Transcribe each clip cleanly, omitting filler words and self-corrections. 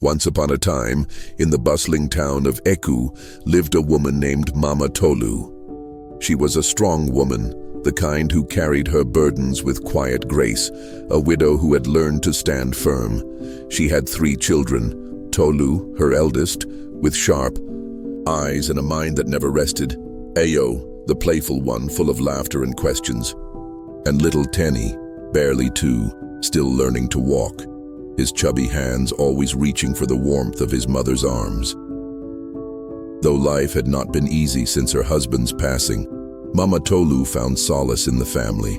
Once upon a time, in the bustling town of Eku, lived a woman named Mama Tolu. She was a strong woman, the kind who carried her burdens with quiet grace, a widow who had learned to stand firm. She had 3 children, Tolu, her eldest, with sharp eyes and a mind that never rested, Ayo, the playful one full of laughter and questions, and little Tenny, barely 2, still learning to walk, his chubby hands always reaching for the warmth of his mother's arms. Though life had not been easy since her husband's passing, Mama Tolu found solace in the family,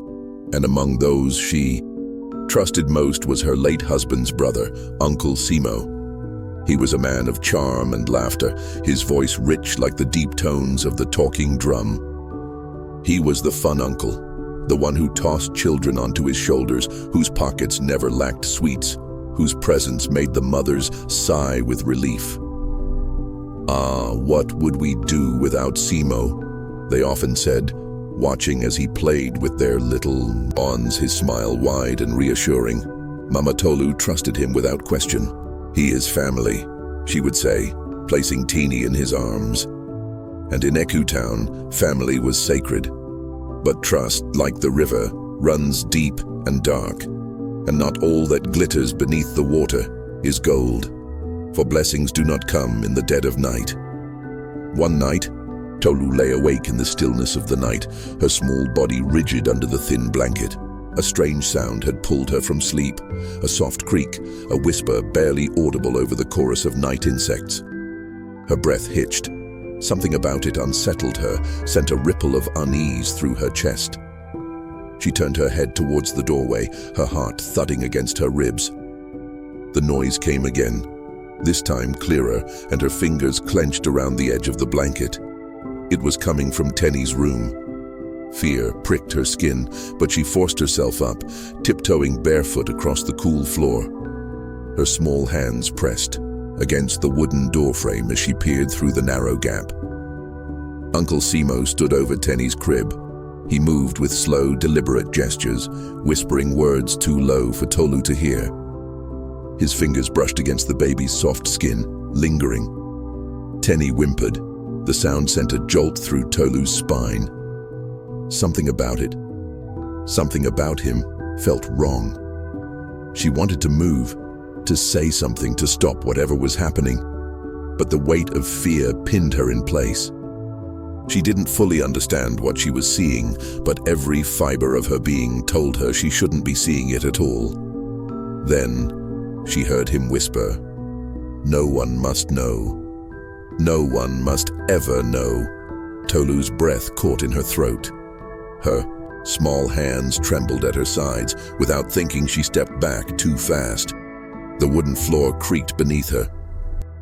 and among those she trusted most was her late husband's brother, Uncle Simo. He was a man of charm and laughter, his voice rich like the deep tones of the talking drum. He was the fun uncle, the one who tossed children onto his shoulders, whose pockets never lacked sweets, whose presence made the mothers sigh with relief. "Ah, what would we do without Simo?" they often said, watching as he played with their little ones, his smile wide and reassuring. Mama Tolu trusted him without question. "He is family," she would say, placing Teeny in his arms. And in Eku Town, family was sacred. But trust, like the river, runs deep and dark, and not all that glitters beneath the water is gold, for blessings do not come in the dead of night. One night, Tolu lay awake in the stillness of the night, her small body rigid under the thin blanket. A strange sound had pulled her from sleep, a soft creak, a whisper barely audible over the chorus of night insects. Her breath hitched. Something about it unsettled her, sent a ripple of unease through her chest. She turned her head towards the doorway, her heart thudding against her ribs. The noise came again, this time clearer, and her fingers clenched around the edge of the blanket. It was coming from Tenny's room. Fear pricked her skin, but she forced herself up, tiptoeing barefoot across the cool floor. Her small hands pressed against the wooden doorframe as she peered through the narrow gap. Uncle Simo stood over Tenny's crib. He moved with slow, deliberate gestures, whispering words too low for Tolu to hear. His fingers brushed against the baby's soft skin, lingering. Tenny whimpered. The sound sent a jolt through Tolu's spine. Something about it, something about him, felt wrong. She wanted to move, to say something, to stop whatever was happening, but the weight of fear pinned her in place. She didn't fully understand what she was seeing, but every fiber of her being told her she shouldn't be seeing it at all. Then she heard him whisper, "No one must know. No one must ever know." Tolu's breath caught in her throat. Her small hands trembled at her sides. Without thinking, she stepped back too fast. The wooden floor creaked beneath her.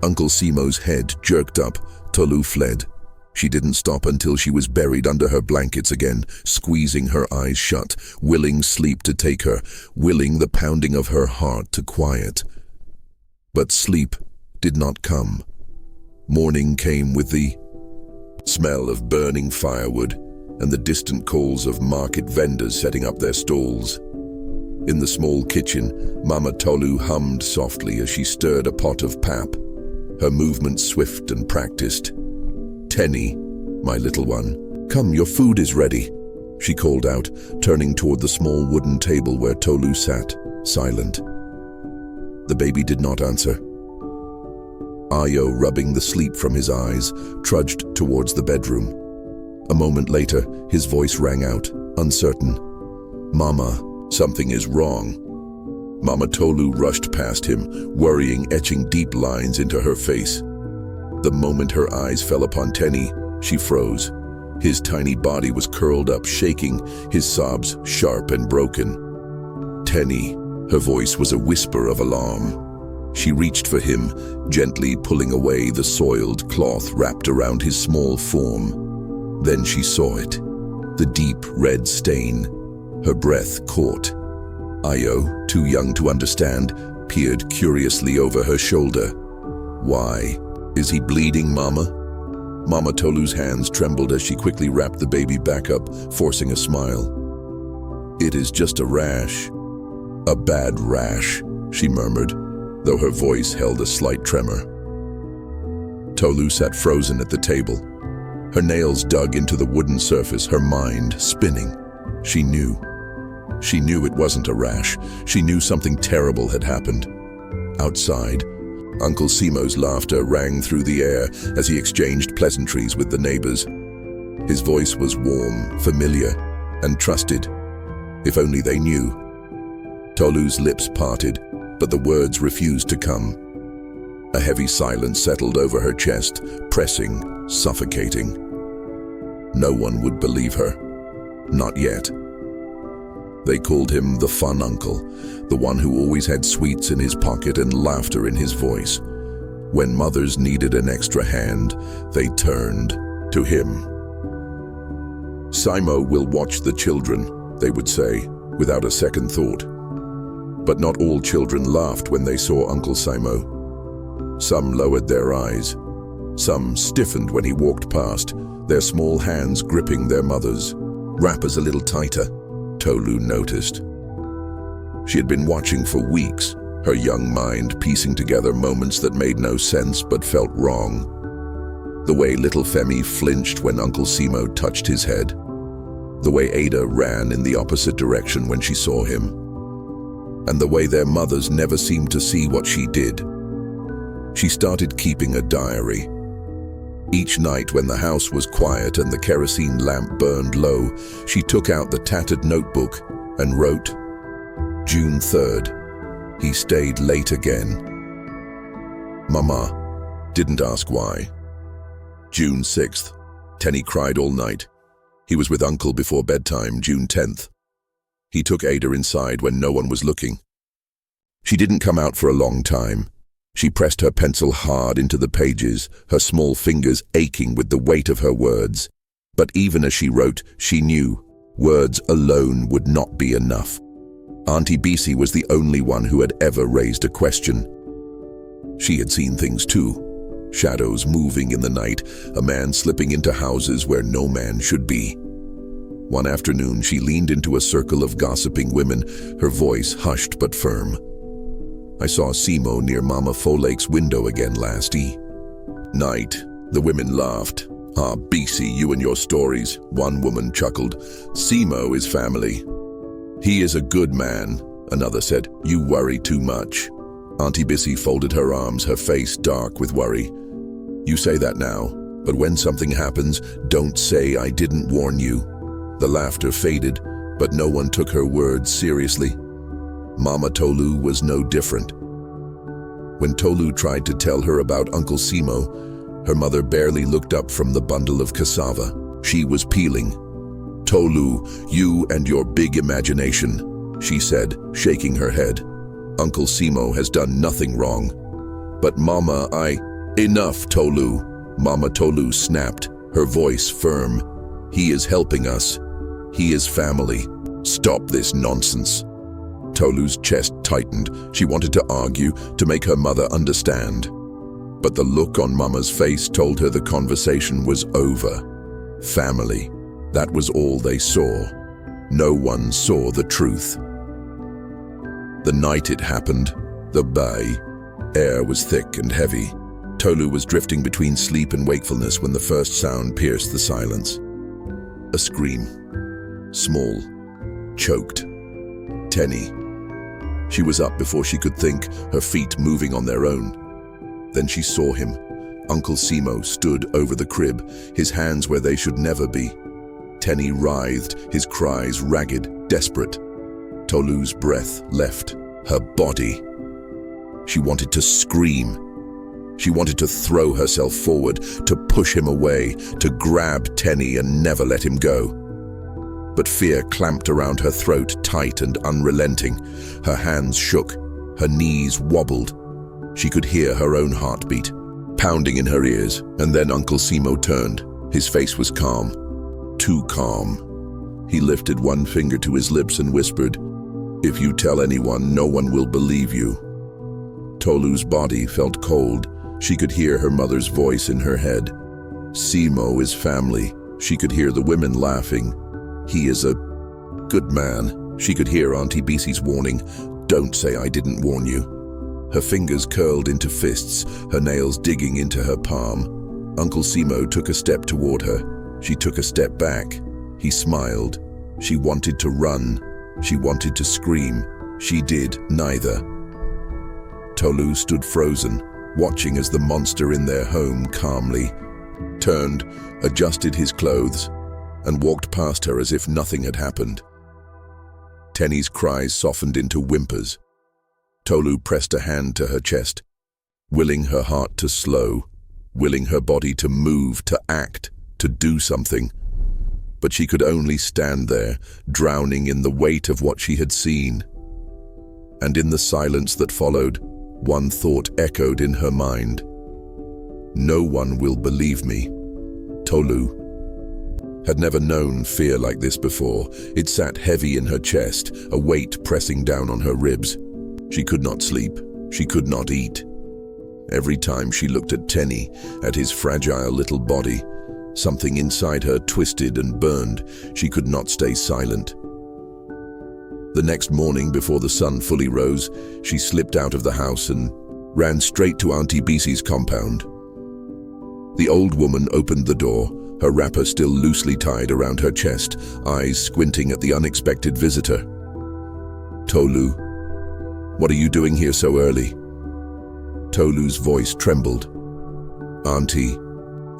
Uncle Simo's head jerked up. Tolu fled. She didn't stop until she was buried under her blankets again, squeezing her eyes shut, willing sleep to take her, willing the pounding of her heart to quiet. But sleep did not come. Morning came with the smell of burning firewood and the distant calls of market vendors setting up their stalls. In the small kitchen, Mama Tolu hummed softly as she stirred a pot of pap, her movements swift and practiced. "Tenny, my little one, come, your food is ready," she called out, turning toward the small wooden table where Tolu sat, silent. The baby did not answer. Ayo, rubbing the sleep from his eyes, trudged towards the bedroom. A moment later, his voice rang out, uncertain. "Mama, something is wrong." Mama Tolu rushed past him, worrying, etching deep lines into her face. The moment her eyes fell upon Tenny, she froze. His tiny body was curled up, shaking, his sobs sharp and broken. "Tenny," her voice was a whisper of alarm. She reached for him, gently pulling away the soiled cloth wrapped around his small form. Then she saw it, the deep red stain. Her breath caught. Ayo, too young to understand, peered curiously over her shoulder. "Why? Is he bleeding, Mama?" Mama Tolu's hands trembled as she quickly wrapped the baby back up, forcing a smile. "It is just a rash. A bad rash," she murmured. though her voice held a slight tremor. Tolu sat frozen at the table, her nails dug into the wooden surface, her mind spinning. She knew. She knew it wasn't a rash. She knew something terrible had happened. Outside, Uncle Simo's laughter rang through the air as he exchanged pleasantries with the neighbors. His voice was warm, familiar, and trusted. If only they knew. Tolu's lips parted, but the words refused to come. A heavy silence settled over her chest, pressing, suffocating. No one would believe her. Not yet. They called him the fun uncle, the one who always had sweets in his pocket and laughter in his voice. When mothers needed an extra hand, they turned to him. "Simo will watch the children," they would say, without a second thought. But not all children laughed when they saw Uncle Simo. Some lowered their eyes. Some stiffened when he walked past, their small hands gripping their mother's. "Wrappers a little tighter," Tolu noticed. She had been watching for weeks, her young mind piecing together moments that made no sense but felt wrong. The way little Femi flinched when Uncle Simo touched his head. The way Ada ran in the opposite direction when she saw him. And the way their mothers never seemed to see what she did. She started keeping a diary. Each night when the house was quiet and the kerosene lamp burned low, she took out the tattered notebook and wrote, "June 3rd, he stayed late again. Mama didn't ask why. June 6th, Tenny cried all night. He was with Uncle before bedtime. June 10th. He took Ada inside when no one was looking. She didn't come out for a long time. She pressed her pencil hard into the pages, her small fingers aching with the weight of her words. But even as she wrote, she knew words alone would not be enough. Auntie Bisi was the only one who had ever raised a question. She had seen things too. Shadows moving in the night, a man slipping into houses where no man should be. One afternoon, she leaned into a circle of gossiping women, her voice hushed but firm. "I saw Simo near Mama Folake's window again last night." The women laughed. "Ah, Bisi, you and your stories." One woman chuckled. "Simo is family." "He is a good man," another said. "You worry too much." Auntie Bisi folded her arms, her face dark with worry. "You say that now, but when something happens, don't say I didn't warn you." The laughter faded, but no one took her words seriously. Mama Tolu was no different. When Tolu tried to tell her about Uncle Simo, her mother barely looked up from the bundle of cassava she was peeling. "Tolu, you and your big imagination," she said, shaking her head. "Uncle Simo has done nothing wrong." "But Mama, Enough, Tolu," Mama Tolu snapped, her voice firm. "He is helping us. He is family. Stop this nonsense." Tolu's chest tightened. She wanted to argue, to make her mother understand. But the look on Mama's face told her the conversation was over. Family. That was all they saw. No one saw the truth. The night it happened, the bay, air was thick and heavy. Tolu was drifting between sleep and wakefulness when the first sound pierced the silence. A scream. Small. Choked. Tenny. She was up before she could think, her feet moving on their own. Then she saw him. Uncle Simo stood over the crib, his hands where they should never be. Tenny writhed, his cries ragged, desperate. Tolu's breath left her body. She wanted to scream. She wanted to throw herself forward, to push him away, to grab Tenny and never let him go. But fear clamped around her throat, tight and unrelenting. Her hands shook, her knees wobbled. She could hear her own heartbeat, pounding in her ears, and then Uncle Simo turned. His face was calm, too calm. He lifted one finger to his lips and whispered, "If you tell anyone, no one will believe you." Tolu's body felt cold. She could hear her mother's voice in her head. "Simo is family." She could hear the women laughing. "He is a good man." She could hear Auntie Bisi's warning, "Don't say I didn't warn you." Her fingers curled into fists, her nails digging into her palm. Uncle Simo took a step toward her. She took a step back. He smiled. She wanted to run. She wanted to scream. She did neither. Tolu stood frozen, watching as the monster in their home calmly turned, adjusted his clothes, and walked past her as if nothing had happened. Tenny's cries softened into whimpers. Tolu pressed a hand to her chest, willing her heart to slow, willing her body to move, to act, to do something. But she could only stand there, drowning in the weight of what she had seen. And in the silence that followed, one thought echoed in her mind. No one will believe me. Tolu had never known fear like this before. It sat heavy in her chest, a weight pressing down on her ribs. She could not sleep. She could not eat. Every time she looked at Tenny, at his fragile little body, something inside her twisted and burned. She could not stay silent. The next morning, before the sun fully rose, she slipped out of the house and ran straight to Auntie Bisi's compound. The old woman opened the door, her wrapper still loosely tied around her chest, eyes squinting at the unexpected visitor. Tolu, what are you doing here so early? Tolu's voice trembled. Auntie,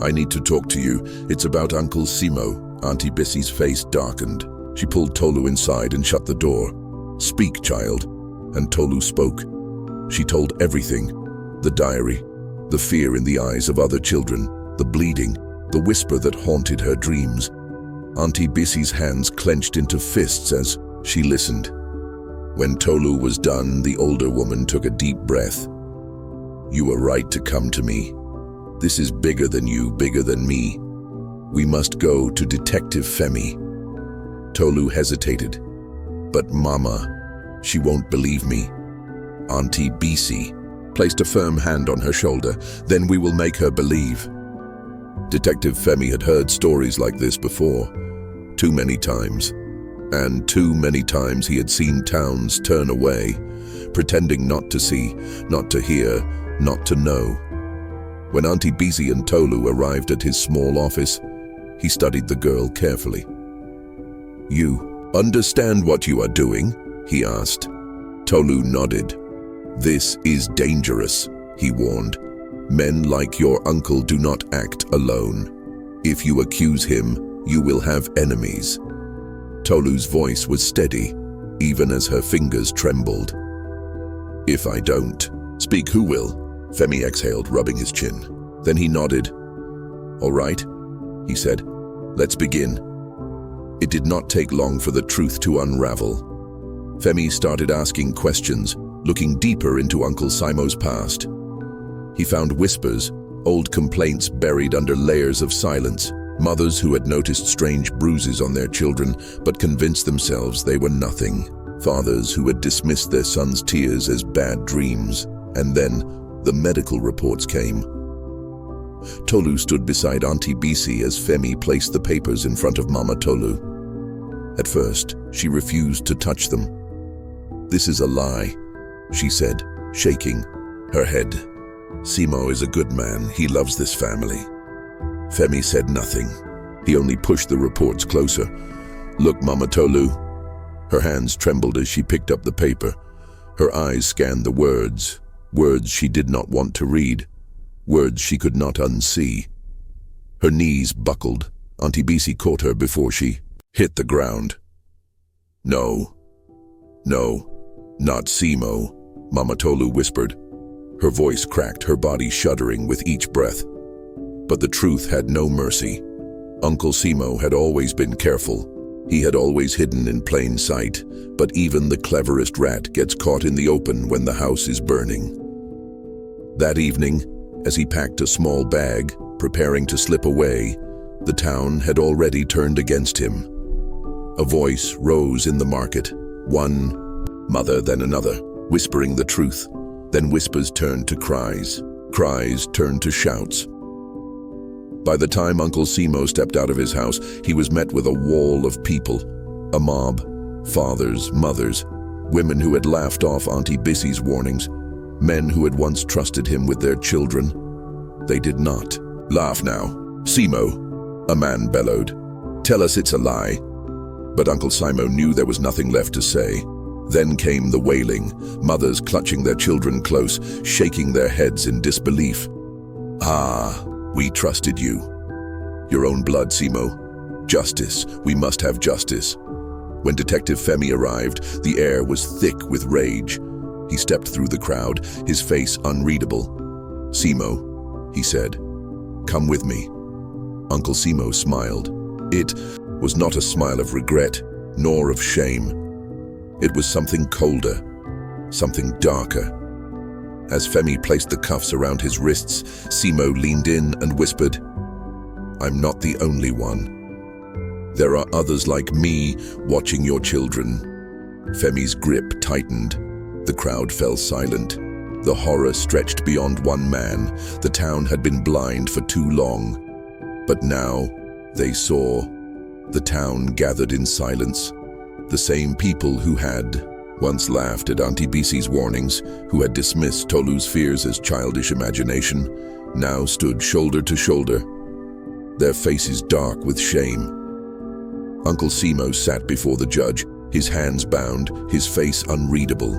I need to talk to you. It's about Uncle Simo. Auntie Bisi's face darkened. She pulled Tolu inside and shut the door. Speak, child. And Tolu spoke. She told everything. The diary, the fear in the eyes of other children, the bleeding, the whisper that haunted her dreams. Auntie Bisi's hands clenched into fists as she listened. When Tolu was done, the older woman took a deep breath. You were right to come to me. This is bigger than you, bigger than me. We must go to Detective Femi. Tolu hesitated. But Mama, she won't believe me. Auntie Bisi placed a firm hand on her shoulder. Then we will make her believe. Detective Femi had heard stories like this before, too many times. And too many times he had seen towns turn away, pretending not to see, not to hear, not to know. When Auntie Bisi and Tolu arrived at his small office, he studied the girl carefully. You understand what you are doing? He asked. Tolu nodded. This is dangerous, he warned. Men like your uncle do not act alone. If you accuse him, you will have enemies. Tolu's voice was steady, even as her fingers trembled. If I don't, speak who will? Femi exhaled, rubbing his chin. Then he nodded. All right, he said. Let's begin. It did not take long for the truth to unravel. Femi started asking questions, looking deeper into Uncle Simo's past. He found whispers, old complaints buried under layers of silence, mothers who had noticed strange bruises on their children but convinced themselves they were nothing, fathers who had dismissed their sons' tears as bad dreams, and then the medical reports came. Tolu stood beside Auntie Bisi as Femi placed the papers in front of Mama Tolu. At first, she refused to touch them. This is a lie, she said, shaking her head. Simo is a good man. He loves this family. Femi said nothing. He only pushed the reports closer. Look, Mama Tolu. Her hands trembled as she picked up the paper. Her eyes scanned the words she did not want to read, words she could not unsee. Her knees buckled. Auntie Bisi caught her before she hit the ground. No, not Simo, Mama Tolu whispered. Her voice cracked, her body shuddering with each breath. But the truth had no mercy. Uncle Simo had always been careful. He had always hidden in plain sight, but even the cleverest rat gets caught in the open when the house is burning. That evening, as he packed a small bag, preparing to slip away, the town had already turned against him. A voice rose in the market, one mother then another, whispering the truth. Then whispers turned to cries, cries turned to shouts. By the time Uncle Simo stepped out of his house, he was met with a wall of people, a mob, fathers, mothers, women who had laughed off Auntie Bisi's warnings. Men who had once trusted him with their children. They did not. "Laugh now. Simo," a man bellowed. "Tell us it's a lie." But Uncle Simo knew there was nothing left to say. Then came the wailing, mothers clutching their children close, shaking their heads in disbelief. "Ah, we trusted you. Your own blood, Simo. Justice, we must have justice." When Detective Femi arrived, the air was thick with rage. He stepped through the crowd, his face unreadable. "Simo," he said, "come with me." Uncle Simo smiled. It was not a smile of regret, nor of shame. It was something colder, something darker. As Femi placed the cuffs around his wrists, Simo leaned in and whispered, "I'm not the only one. There are others like me watching your children." Femi's grip tightened. The crowd fell silent. The horror stretched beyond one man. The town had been blind for too long. But now they saw. The town gathered in silence. The same people who had once laughed at Auntie Bisi's warnings, who had dismissed Tolu's fears as childish imagination, now stood shoulder to shoulder, their faces dark with shame. Uncle Simo sat before the judge, his hands bound, his face unreadable.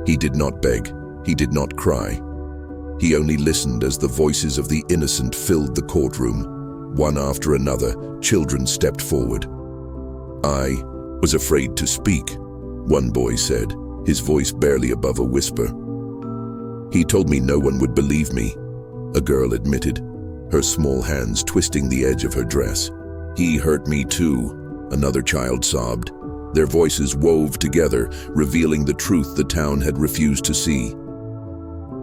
He did not beg, he did not cry. He only listened as the voices of the innocent filled the courtroom. One after another, children stepped forward. "I was afraid to speak," one boy said, his voice barely above a whisper. "He told me no one would believe me," a girl admitted, her small hands twisting the edge of her dress. "He hurt me too," another child sobbed. Their voices wove together, revealing the truth the town had refused to see.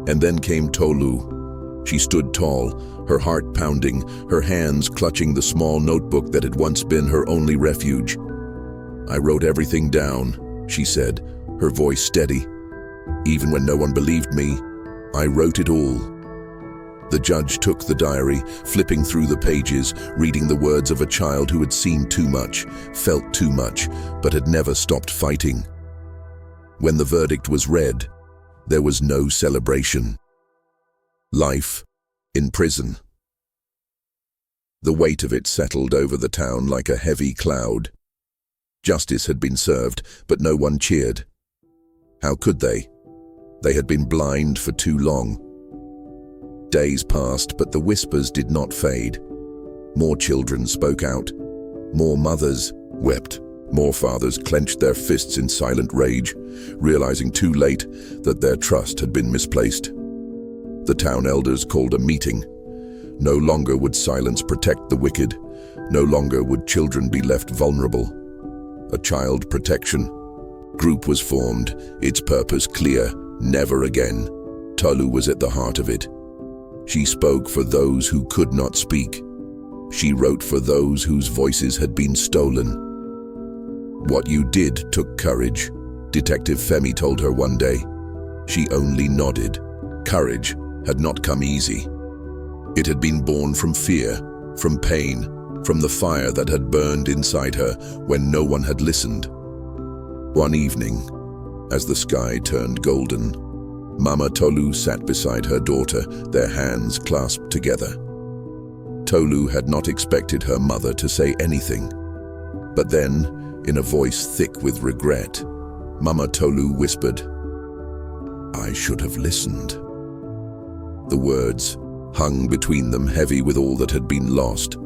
And then came Tolu. She stood tall, her heart pounding, her hands clutching the small notebook that had once been her only refuge. "I wrote everything down," she said, her voice steady. "Even when no one believed me, I wrote it all." The judge took the diary, flipping through the pages, reading the words of a child who had seen too much, felt too much, but had never stopped fighting. When the verdict was read, there was no celebration. Life in prison. The weight of it settled over the town like a heavy cloud. Justice had been served, but no one cheered. How could they? They had been blind for too long. Days passed, but the whispers did not fade. More children spoke out. More mothers wept. More fathers clenched their fists in silent rage, realizing too late that their trust had been misplaced. The town elders called a meeting. No longer would silence protect the wicked. No longer would children be left vulnerable. A child protection group was formed, its purpose clear: never again. Tolu was at the heart of it. She spoke for those who could not speak. She wrote for those whose voices had been stolen. "What you did took courage," Detective Femi told her one day. She only nodded. Courage had not come easy. It had been born from fear, from pain, from the fire that had burned inside her when no one had listened. One evening, as the sky turned golden, Mama Tolu sat beside her daughter, their hands clasped together. Tolu had not expected her mother to say anything. But then, in a voice thick with regret, Mama Tolu whispered, "I should have listened." The words hung between them, heavy with all that had been lost.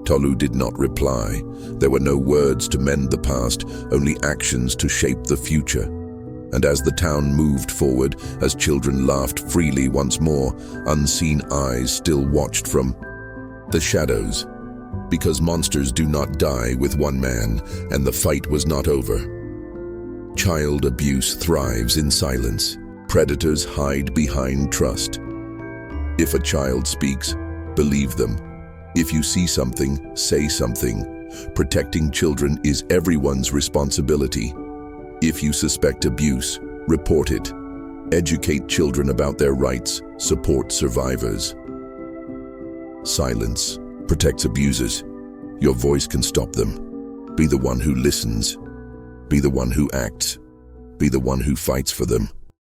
Tolu did not reply. There were no words to mend the past, only actions to shape the future. And as the town moved forward, as children laughed freely once more, unseen eyes still watched from the shadows. Because monsters do not die with one man, and the fight was not over. Child abuse thrives in silence. Predators hide behind trust. If a child speaks, believe them. If you see something, say something. Protecting children is everyone's responsibility. If you suspect abuse, report it. Educate children about their rights, support survivors. Silence protects abusers. Your voice can stop them. Be the one who listens. Be the one who acts. Be the one who fights for them.